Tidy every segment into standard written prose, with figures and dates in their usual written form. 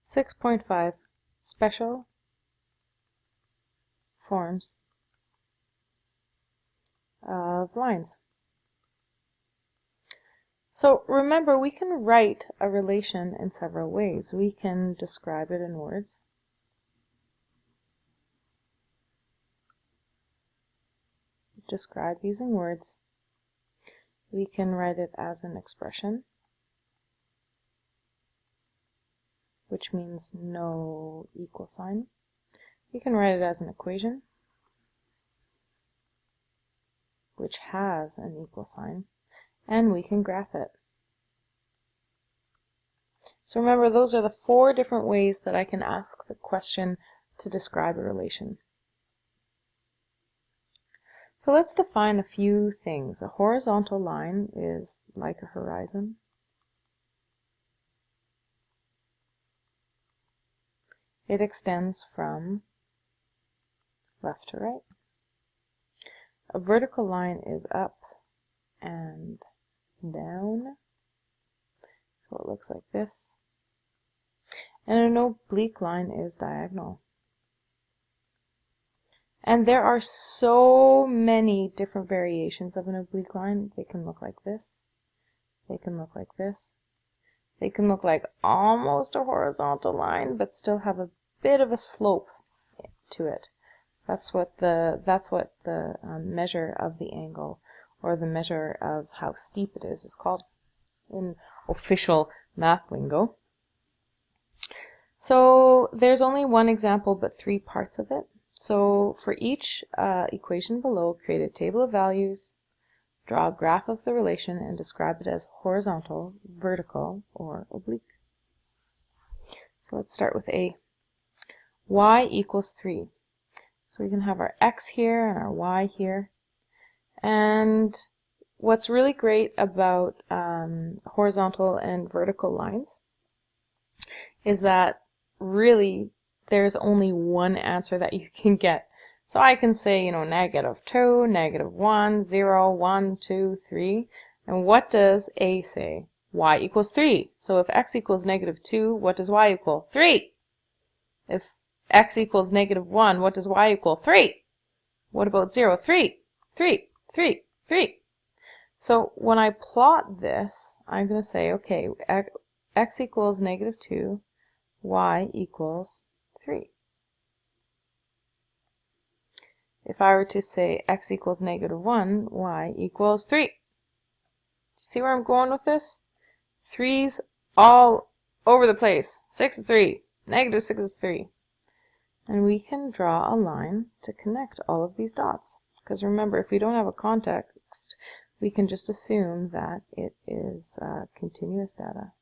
6.5 Special Forms of Lines. So remember, we can write a relation in several ways. We can describe it in words. Describe using words. We can write it as an expression, which means no equal sign. We can write it as an equation, which has an equal sign, and we can graph it. So remember, those are the 4 different ways that I can ask the question to describe a relation. So let's define a few things. A horizontal line is like a horizon. It extends from left to right. A vertical line is up and down. So it looks like this. And an oblique line is diagonal. And there are so many different variations of an oblique line. They can look like this. They can look like this. They can look like almost a horizontal line, but still have a bit of a slope to it. That's what the measure of the angle, or the measure of how steep it is called in official math lingo. So there's only one example, but 3 parts of it. So for each equation below, create a table of values, draw a graph of the relation, and describe it as horizontal, vertical, or oblique. So let's start with A. Y equals 3. So we can have our x here and our y here. And what's really great about horizontal and vertical lines is that really there's only one answer that you can get. So I can say, you know, -2, -1, 0, 1, 2, 3. And what does A say? Y equals 3. So if x equals -2, what does y equal? 3. If x equals -1, what does y equal? 3. What about 0? 3, 3, 3, 3. So when I plot this, I'm going to say, okay, x equals -2, y equals 3. If I were to say x equals -1, y equals 3. See where I'm going with this? 3's all over the place. 6 is 3. -6 is 3. And we can draw a line to connect all of these dots. Because remember, if we don't have a context, we can just assume that it is continuous data.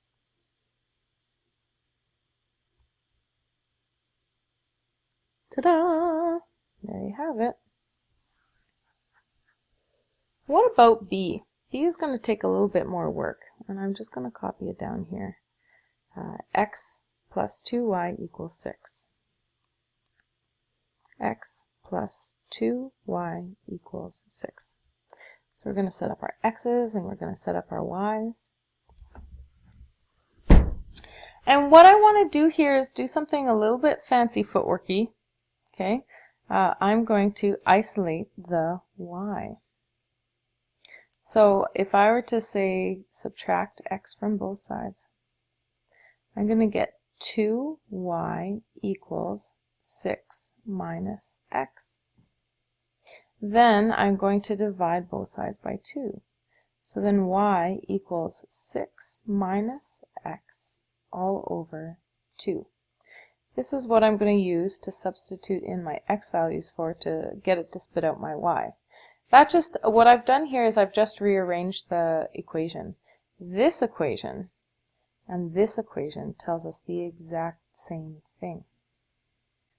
Ta-da! There you have it. What about B? B is going to take a little bit more work, and I'm just going to copy it down here. X plus 2y equals 6. X plus 2y equals 6. So we're going to set up our x's and we're going to set up our y's. And what I want to do here is do something a little bit fancy footworky. Okay, I'm going to isolate the y. So if I were to say subtract x from both sides, I'm going to get 2y equals 6 minus x. Then I'm going to divide both sides by 2. So then y equals 6 minus x all over 2. This is what I'm going to use to substitute in my x values to get it to spit out my y. What I've done here is I've just rearranged the equation. This equation and this equation tells us the exact same thing.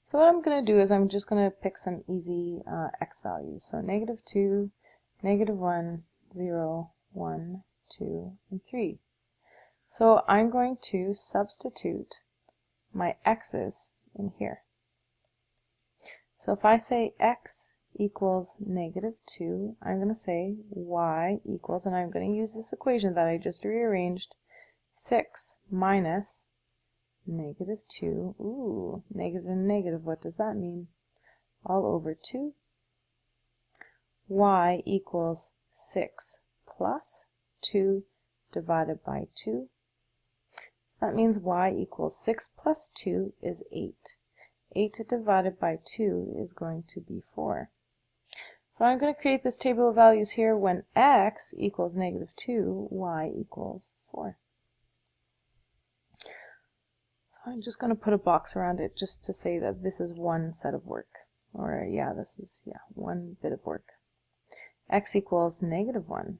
So what I'm going to do is I'm just going to pick some easy x values. So -2, -1, 0, 1, 2, and 3. So I'm going to substitute my x's in here. So if I say x equals -2, I'm going to say y equals, and I'm going to use this equation that I just rearranged, 6 minus negative 2. Ooh, negative and negative, what does that mean? All over 2. Y equals 6 plus 2 divided by 2. So that means y equals 6 plus 2 is 8. 8 divided by 2 is going to be 4. So I'm going to create this table of values here when x equals negative 2, y equals 4. So I'm just going to put a box around it just to say that this is one set of work. Or yeah, this is one bit of work. X equals negative 1.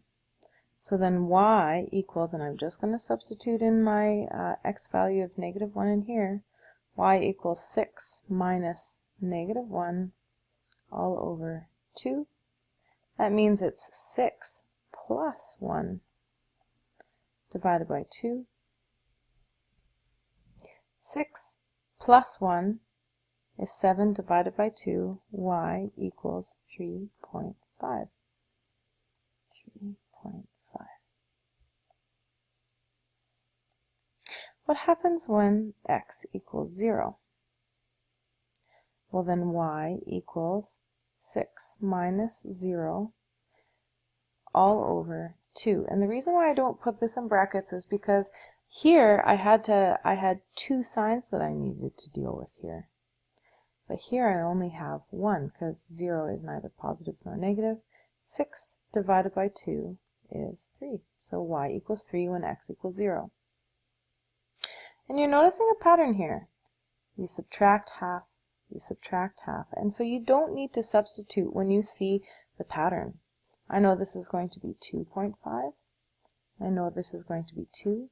So then y equals, and I'm just going to substitute in my x value of negative 1 in here, y equals 6 minus negative 1 all over 2. That means it's 6 plus 1 divided by 2. 6 plus 1 is 7 divided by 2. Y equals 3.5. 3.5. What happens when x equals 0? Well, then y equals 6 minus 0 all over 2. And the reason why I don't put this in brackets is because here I had two signs that I needed to deal with here. But here I only have one because 0 is neither positive nor negative. 6 divided by 2 is 3. So y equals 3 when x equals 0. And you're noticing a pattern here. You subtract half, you subtract half. And so you don't need to substitute when you see the pattern. I know this is going to be 2.5. I know this is going to be 2.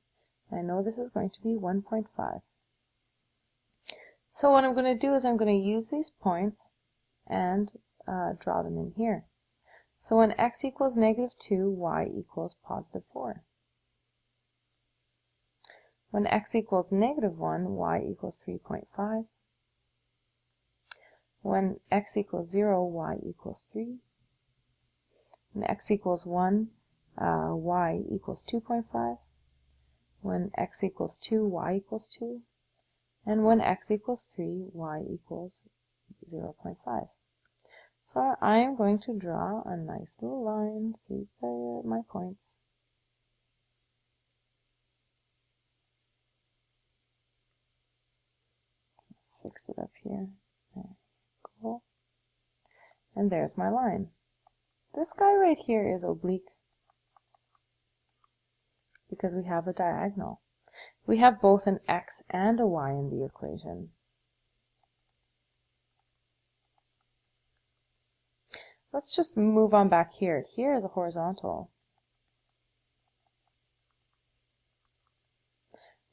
I know this is going to be 1.5. So what I'm going to do is I'm going to use these points and draw them in here. So when x equals negative 2, y equals positive 4. When x equals negative 1, y equals 3.5. When x equals 0, y equals 3. When x equals 1, y equals 2.5. When x equals 2, y equals 2. And when x equals 3, y equals 0.5. So I am going to draw a nice little line through my points. Fix it up here. There we go. And there's my line. This guy right here is oblique because we have a diagonal. We have both an x and a y in the equation. Let's just move on back here. Here is a horizontal.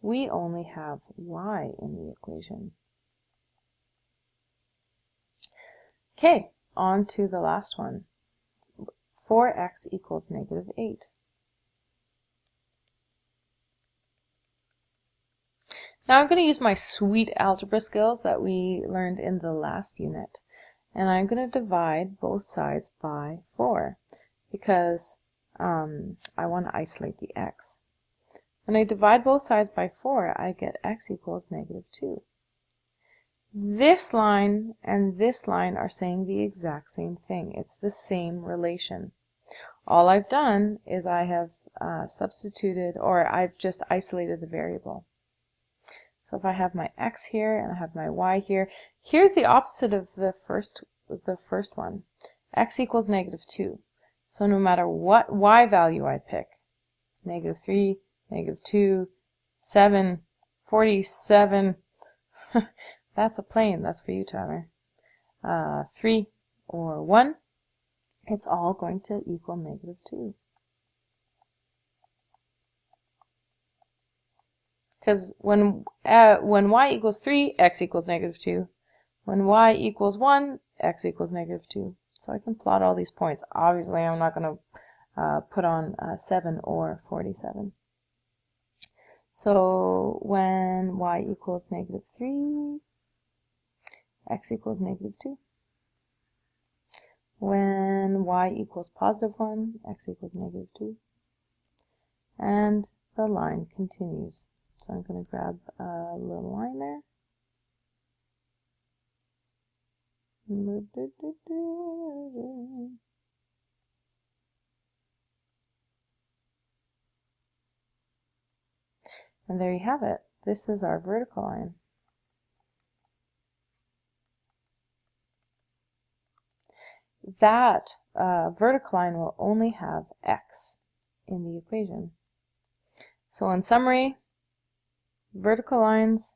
We only have y in the equation. Okay, on to the last one. 4x equals negative 8. Now I'm going to use my sweet algebra skills that we learned in the last unit. And I'm going to divide both sides by 4 because I want to isolate the x. When I divide both sides by 4, I get x equals negative 2. This line and this line are saying the exact same thing. It's the same relation. All I've done is I have substituted, or I've just isolated the variable. So if I have my x here and I have my y here, here's the opposite of the first one. X equals negative 2. So no matter what y value I pick, negative 3, negative 2, 7, 47, that's a plane. That's for you, Tyler. 3 or 1, it's all going to equal negative 2. Because when y equals 3, x equals negative 2. When y equals 1, x equals negative 2. So I can plot all these points. Obviously, I'm not going to put on 7 or 47. So when y equals negative 3, x equals negative 2. When y equals positive 1, x equals negative 2. And the line continues. So I'm going to grab a little line there. And there you have it. This is our vertical line. That vertical line will only have x in the equation. So in summary, vertical lines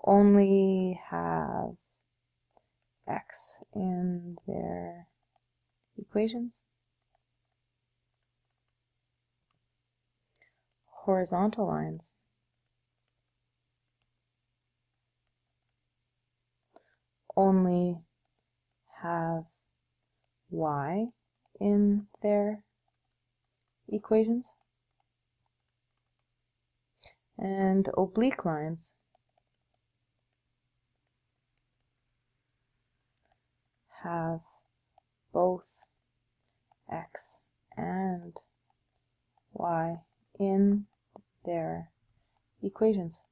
only have x in their equations. Horizontal lines only have y in their equations. And oblique lines have both x and y in their equations.